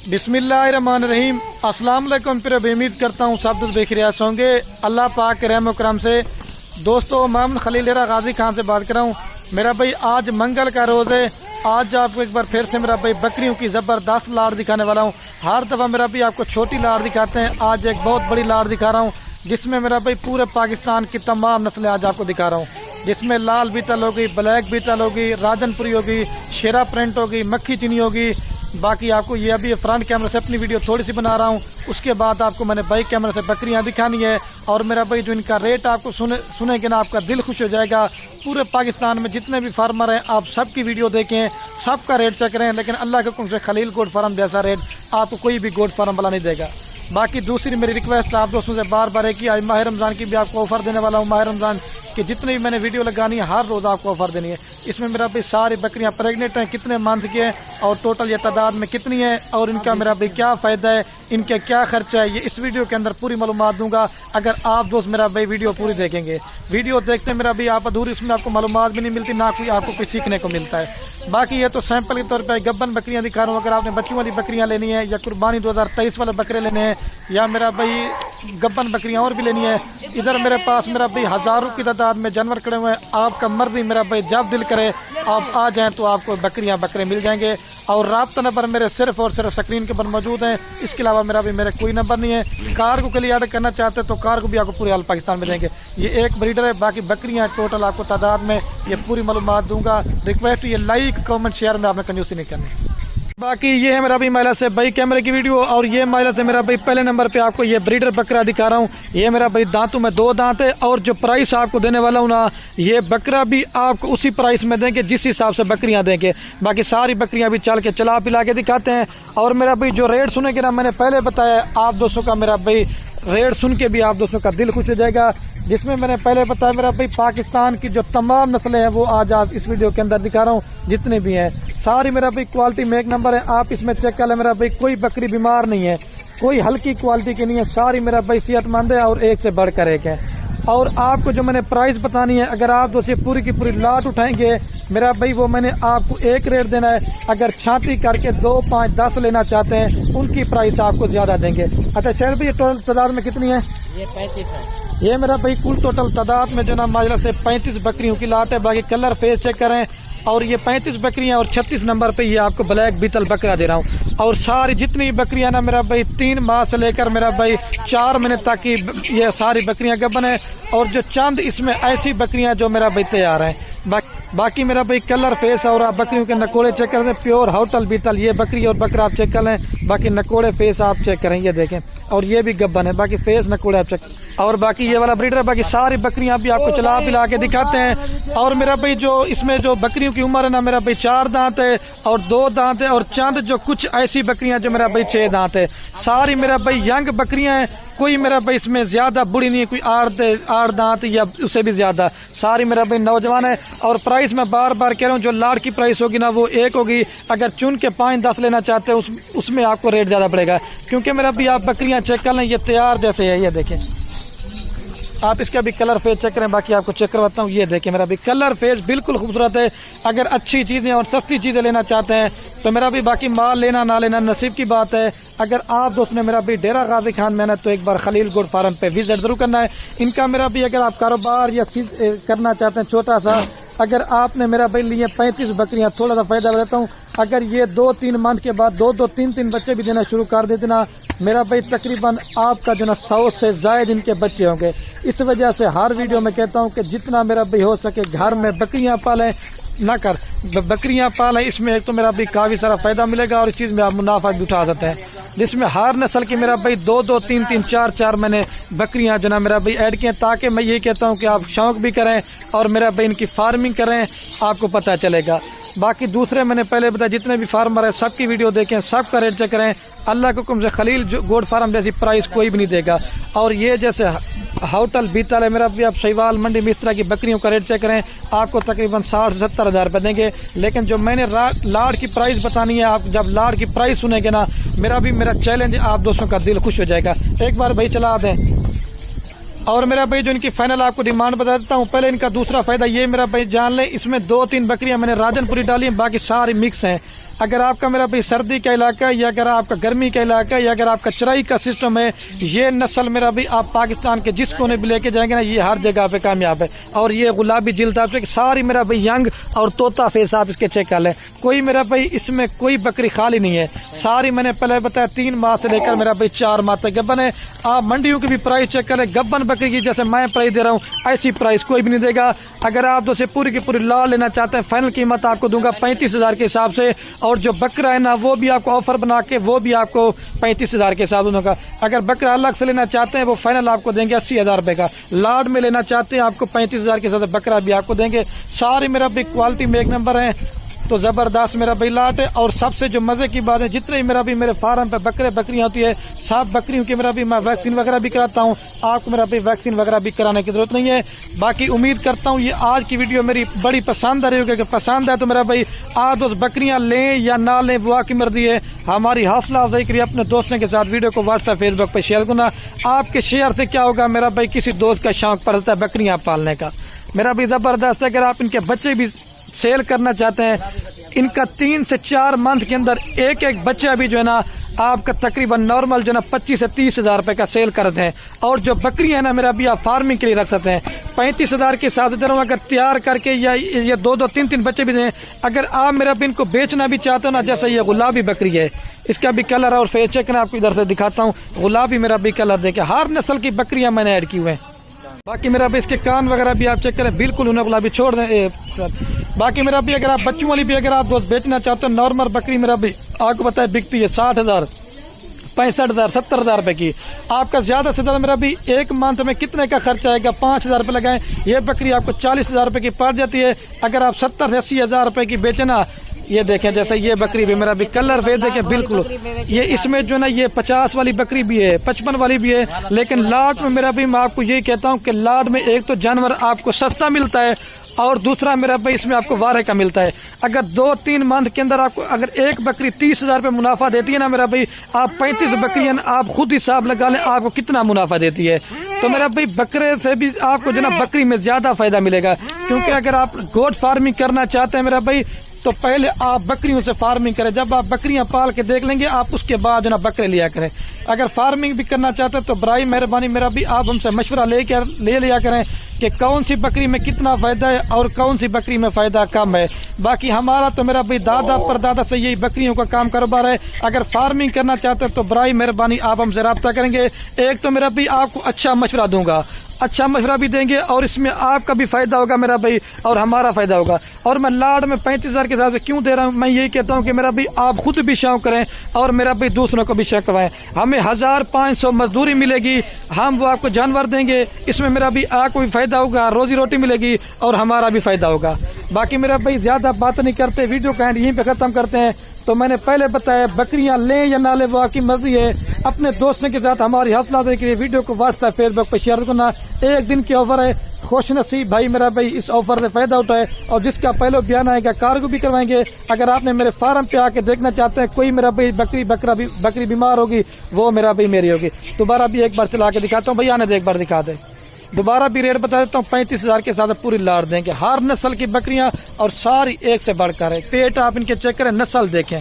बिस्मिल्लाहिर्रहमानिर्रहीम। अस्सलाम वालेकुम। फिर उम्मीद करता हूँ सब बेखिरियात होंगे अल्लाह पाक के रहम करम से। दोस्तों, मोहम्मद खलील डेरा गाजी खान से बात कर रहा हूँ। मेरा भाई आज मंगल का रोज़ है। आज आपको एक बार फिर से मेरा भाई बकरियों की ज़बरदस्त लाड़ दिखाने वाला हूँ। हर दफ़ा मेरा भाई आपको छोटी लाड़ दिखाते हैं, आज एक बहुत बड़ी लाड़ दिखा रहा हूँ जिसमें मेरा भाई पूरे पाकिस्तान की तमाम नस्लें आज आपको दिखा रहा हूँ। जिसमें लाल बीतल होगी, ब्लैक बीतल होगी, राजनपुरी होगी, शेरा प्रिंट होगी, मक्खी चीनी होगी। बाकी आपको ये अभी फ्रंट कैमरा से अपनी वीडियो थोड़ी सी बना रहा हूँ, उसके बाद आपको मैंने बैक कैमरा से बकरियाँ दिखानी है। और मेरा भाई जो इनका रेट आपको सुनेंगे ना, आपका दिल खुश हो जाएगा। पूरे पाकिस्तान में जितने भी फार्मर हैं आप सबकी वीडियो देखें, सबका रेट चेक करें, लेकिन अल्लाह के हुक्म से खलील गोट फार्म जैसा रेट आपको कोई भी गोट फार्म वाला नहीं देगा। बाकी दूसरी मेरी रिक्वेस्ट आप दोस्तों से बार बार है कि आज माह रमज़ान की भी आपको ऑफ़र देने वाला हूँ। माह रमज़ान कि जितनी भी मैंने वीडियो लगानी है हर रोज़ आपको ऑफ़र देनी है। इसमें मेरा भाई सारी बकरियां प्रेग्नेंट हैं, कितने मंथ के हैं और टोटल ये तादाद में कितनी है और इनका मेरा भाई क्या फ़ायदा है, इनका क्या खर्चा है, ये इस वीडियो के अंदर पूरी मालूमात दूंगा। अगर आप दोस्त मेरा भाई वीडियो पूरी देखेंगे, वीडियो देखते मेरा भाई आप अधूरी, इसमें आपको मालूमात भी नहीं मिलती, ना कोई आपको कुछ सीखने को मिलता है। बाकी ये तो सैंपल के तौर पर गब्बन बकरियां दिखा रहा हूँ। अगर आपने बच्चों वाली बकरियां लेनी है या कुर्बानी 2023 वाले बकरे लेने हैं या मेरा भाई गब्बन बकरियां और भी लेनी है, इधर मेरे पास मेरा भाई हज़ारों की तादाद में जानवर खड़े हुए हैं। आपका मर्जी मेरा भाई जब दिल करे आप आ जाएं तो आपको बकरियां बकरे मिल जाएंगे। और राब्ता नंबर मेरे सिर्फ और सिर्फ स्क्रीन के ऊपर मौजूद हैं, इसके अलावा मेरा भी मेरा कोई नंबर नहीं है। कार्गो के लिए ऑर्डर करना चाहते हैं तो कार्गो भी आपको पूरे ऑल पाकिस्तान में देंगे। ये एक ब्रीडर है, बाकी बकरियां टोटल आपको तादाद में ये पूरी मालूमात दूंगा। रिक्वेस्ट ये लाइक कमेंट शेयर में आपने कंजूसी नहीं करनी। बाकी ये है मेरा भाई महिला से भाई कैमरे की वीडियो, और ये महिला से मेरा भाई पहले नंबर पे आपको ये ब्रीडर बकरा दिखा रहा हूँ। ये मेरा भाई दांतों में 2 दांत है और जो प्राइस आपको देने वाला हूँ ना, ये बकरा भी आपको उसी प्राइस में देंगे जिस हिसाब से बकरियां देंगे। बाकी सारी बकरियां भी चल के चला पिला के दिखाते हैं। और मेरा भाई जो रेट सुनेंगे ना, मैंने पहले बताया आप दोस्तों का मेरा भाई रेट सुन के भी आप दोस्तों का दिल खुश हो जाएगा। जिसमें मैंने पहले बताया मेरा भाई पाकिस्तान की जो तमाम नस्लें हैं वो आज आप इस वीडियो के अंदर दिखा रहा हूँ, जितने भी हैं सारी मेरा भाई क्वालिटी में एक नंबर है। आप इसमें चेक कर लें मेरा भाई, कोई बकरी बीमार नहीं है, कोई हल्की क्वालिटी की नहीं है, सारी मेरा भाई सेहतमंद है और एक से बढ़कर एक है। और आपको जो मैंने प्राइस बतानी है, अगर आप दोस्तों पूरी की पूरी लाट उठाएंगे मेरा भाई, वो मैंने आपको एक रेट देना है। अगर छांटी करके 2, 5, 10 लेना चाहते हैं उनकी प्राइस आपको ज्यादा देंगे। अच्छा शहर भाई, टोटल तादाद में कितनी है? ये 35 है। ये मेरा भाई कुल टोटल तादाद में जो ना माजरा से 35 बकरियों की लाट है। बाकी कलर फेस चेक करें, और ये 35 बकरियां और 36 नंबर पे ये आपको ब्लैक बीतल बकरा दे रहा हूँ। और सारी जितनी बकरियां ना मेरा भाई 3 माह से लेकर मेरा भाई 4 महीने तक की ये सारी बकरियां गबन है। और जो चंद इसमें ऐसी बकरियां जो मेरा भाई तैयार हैं। बाकी मेरा भाई कलर फेस और आप बकरियों के नकोड़े चेक करें, प्योर होटल बीतल ये बकरी और बकरा आप चेक कर लें। बाकी नकोड़े फेस आप चेक करें, ये देखें, और ये भी गब्बन है। बाकी फेस नकोड़े आप चेक, और बाकी ये वाला ब्रीडर। बाकी सारी बकरियां भी आपको चला पिला के दिखाते हैं। और मेरा भाई जो इसमें जो बकरियों की उम्र है ना, मेरा भाई 4 दांत है और 2 दांत है, और चंद जो कुछ ऐसी बकरियां जो मेरा भाई 6 दांत है। सारी मेरा भाई यंग बकरियां हैं, कोई मेरा भाई इसमें ज्यादा बुढ़ी नहीं है, कोई 8 दांत या उससे भी ज्यादा, सारी मेरा भाई नौजवान है। और प्राइस मैं बार बार कह रहा हूँ, जो लाड़ की प्राइस होगी ना वो एक होगी। अगर चुन के 5-10 लेना चाहते हैं उसमें आपको रेट ज्यादा पड़ेगा, क्योंकि मेरा भाई आप बकरियां चेक कर लें, ये तैयार जैसे है, ये देखें आप इसका भी कलर फेस चेक करें। बाकी आपको चेक करवाता हूँ, ये देखें मेरा भी कलर फेस बिल्कुल खूबसूरत है। अगर अच्छी चीजें और सस्ती चीजें लेना चाहते हैं तो मेरा भी, बाकी माल लेना ना लेना नसीब की बात है। अगर आप दोस्त ने मेरा भी डेरा गाजी खान में तो एक बार खलील गोट फार्म पे विजिट जरूर करना है। इनका मेरा भी अगर आप कारोबार या चीज करना चाहते हैं छोटा सा, अगर आपने मेरा भाई लिए 35 बकरियां, थोड़ा सा फायदा बताता हूँ। अगर ये 2-3 मंथ के बाद 2-2, 3-3 बच्चे भी देना शुरू कर देते ना मेरा भाई, तकरीबन आपका जो ना 100 से ज्यादा इनके बच्चे होंगे। इस वजह से हर वीडियो में कहता हूँ कि जितना मेरा भाई हो सके घर में बकरियां पालें, ना कर बकरियां पालें। इसमें एक तो मेरा भाई काफी सारा फायदा मिलेगा और इस चीज में आप मुनाफा भी उठा सकते हैं। जिसमें हर नस्ल की मेरा भाई 2-2, 3-3, 4-4 मैंने बकरियां जो ना मेरा भाई ऐड किए, ताकि मैं ये कहता हूँ कि आप शौक भी करें और मेरा भाई इनकी फार्मिंग करें, आपको पता चलेगा। बाकी दूसरे मैंने पहले बताया, जितने भी फार्मर है सबकी वीडियो देखें, सबका रेट चेक करें। अल्लाह के हुक्म से खलील गोट फार्म जैसी प्राइस कोई भी नहीं देगा। और ये जैसे होटल बीतल है मेरा भी, आप शैवाल मंडी में इस तरह की बकरियों का रेट चेक करें, आपको तकरीबन 60 से 70 हज़ार रुपये देंगे। लेकिन जो मैंने लाड़ की प्राइस बतानी है, आप जब लाड़ की प्राइस सुनेंगे ना मेरा चैलेंज, आप दोस्तों का दिल खुश हो जाएगा। एक बार भाई चला दें। और मेरा भाई जो इनकी फाइनल आपको डिमांड बता देता हूँ। पहले इनका दूसरा फायदा ये मेरा भाई जान लें, इसमें 2-3 बकरियां मैंने राजनपुरी डाली हैं, बाकी सारी मिक्स हैं। अगर आपका मेरा भाई सर्दी का इलाका है या अगर आपका गर्मी का इलाका है या अगर आपका चराई का सिस्टम है, ये नस्ल मेरा भाई आप पाकिस्तान के जिस कोने भी लेके जाएंगे ना, ये हर जगह पे कामयाब है। और ये गुलाबी जिल्द आप सारी मेरा भाई यंग और तोता फेस आप इसके चेक कर लें, कोई मेरा भाई इसमें कोई बकरी खाली नहीं है। सारी मैंने पहले बताया 3 माह से लेकर मेरा भाई 4 माह तक गब्बन है। आप मंडियों की भी प्राइस चेक करें, गब्बन बकरी की जैसे मैं प्राइस दे रहा हूँ ऐसी प्राइस कोई भी नहीं देगा। अगर आप दोस्त पूरी की पूरी लाल लेना चाहते हैं, फाइनल कीमत आपको दूंगा 35,000 के हिसाब से। और जो बकरा है ना वो भी आपको ऑफर बना के वो भी आपको 35,000 के हिसाब से दूंगा। अगर बकरा अलग से लेना चाहते हैं वो फाइनल आपको देंगे 80,000 रुपए का। लाड में लेना चाहते हैं आपको 35,000 के साथ बकरा भी आपको देंगे। सारे मेरा भी क्वालिटी में 1 नंबर है, तो जबरदस्त मेरा भाई लाट है। और सबसे जो मजे की बात है, जितने भी मेरा भी मेरे फार्म पे बकरे बकरियां होती है, सब बकरियों की मेरा भी मैं वैक्सीन वगैरह भी कराता हूँ। आपको मेरा भी वैक्सीन वगैरह भी कराने की जरूरत नहीं है। बाकी उम्मीद करता हूँ ये आज की वीडियो मेरी बड़ी पसंद आ रही होगी। अगर पसंद है तो मेरा भाई आज दोस्त बकरियां लें या ना लें वो आपकी मर्जी है। हमारी हौसला अफजाई करिए, अपने दोस्तों के साथ वीडियो को व्हाट्सएप फेसबुक पर शेयर करना। आपके शेयर से क्या होगा, मेरा भाई किसी दोस्त का शौक पड़ता है बकरियां पालने का, मेरा भी जबरदस्त है। अगर आप इनके बच्चे भी सेल करना चाहते हैं, इनका 3 से 4 मंथ के अंदर एक बच्चा भी जो है ना आपका तकरीबन नॉर्मल जो है ना 25 से 30,000 रुपए का सेल करते हैं। और जो बकरी है ना मेरा भी आप फार्मिंग के लिए रख सकते हैं। 35,000 के हिसाब से दे रहा हूँ। अगर तैयार करके या 2-2, 3-3 बच्चे भी दें, अगर आप मेरा भी इनको बेचना भी चाहते हो ना, जैसे ये गुलाबी बकरी है, इसका भी कलर और फेस चेक आपको इधर से दिखाता हूँ। गुलाबी मेरा भी कलर देखे, हर नस्ल की बकरियां मैंने ऐड की हुए हैं। बाकी मेरा भी इसके कान वगैरह भी आप चेक करें, बिल्कुल उन्हें गुलाबी छोड़ दें। बाकी मेरा भी अगर आप बच्चों वाली भी अगर आप दोस्त बेचना चाहते हो, नॉर्मल बकरी मेरा भी आपको पता है बिकती है 60,000, 65,000, 70,000 रुपए की। आपका ज्यादा से ज्यादा मेरा भी 1 मंथ में कितने का खर्च आएगा, 5,000 रुपए लगाएं, ये बकरी आपको 40,000 रुपए की पड़ जाती है। अगर आप 70-80,000 रुपए की बेचे ना, ये देखें जैसे ये बकरी भी मेरा भी कलर वे देखें बिल्कुल, ये इसमें जो ना ये 50 वाली बकरी भी है, 55 वाली भी है। लेकिन लाट में मेरा भी मैं आपको यही कहता हूँ कि लाट में एक तो जानवर आपको सस्ता मिलता है और दूसरा मेरा भाई इसमें आपको वारे का मिलता है। अगर 2-3 मंथ के अंदर आपको अगर एक बकरी 30,000 रुपए मुनाफा देती है ना मेरा भाई, आप 35 बकरियां आप खुद हिसाब लगा लें आपको कितना मुनाफा देती है। तो मेरा भाई बकरे से भी आपको जो ना बकरी में ज्यादा फायदा मिलेगा। क्योंकि अगर आप गोट फार्मिंग करना चाहते हैं मेरा भाई, तो पहले आप बकरियों से फार्मिंग करें। जब आप बकरियां पाल के देख लेंगे आप उसके बाद जो ना बकरे लिया करें। अगर फार्मिंग भी करना चाहते हैं तो बराई मेहरबानी मेरा भी आप हमसे मशवरा ले लिया करें कि कौन सी बकरी में कितना फायदा है और कौन सी बकरी में फायदा कम है। बाकी हमारा तो मेरा भाई दादा परदादा से यही बकरियों का काम कारोबार है। अगर फार्मिंग करना चाहते हैं तो बराई मेहरबानी आप हमसे रब्ता करेंगे। एक तो मेरा भाई आपको अच्छा मशवरा दूंगा, अच्छा मशवरा भी देंगे और इसमें आपका भी फायदा होगा मेरा भाई और हमारा फायदा होगा। और मैं लाड में 35,000 के हिसाब से क्यों दे रहा हूँ, मैं यही कहता हूँ कि मेरा भाई आप खुद भी शौक करें और मेरा भाई दूसरों को भी शौक करवाएं। हमें 1,500 मजदूरी मिलेगी, हम वो आपको जानवर देंगे, इसमें मेरा भी आपको भी फायदा होगा, रोजी रोटी मिलेगी और हमारा भी फायदा होगा। बाकी मेरा भाई ज्यादा बात नहीं करते, वीडियो का एंड यहीं पे खत्म करते हैं। तो मैंने पहले बताया बकरियां लें या ना लें वो आपकी मर्जी है। अपने दोस्तों के साथ हमारी हौसला देने के लिए वीडियो को व्हाट्सएप फेसबुक पर शेयर करना। 1 दिन की ऑफर है, खुश नसीब भाई मेरा भाई इस ऑफर से फायदा उठाए और जिसका पहले बयान आएगा कार्गो भी करवाएंगे। अगर आपने मेरे फार्म पे आके देखना चाहते हैं, कोई मेरा भाई बकरी बीमार होगी वो मेरा भाई मेरी होगी। दोबारा भी एक बार चला के दिखाता हूँ, भैया ने एक बार दिखा दे। दोबारा भी रेट बता देता हूँ, 35,000 के साथ पूरी लाड़ देंगे। हर नस्ल की बकरियां और सारी एक से बढ़कर है। पेट आप इनके चेक करें, नस्ल देखें।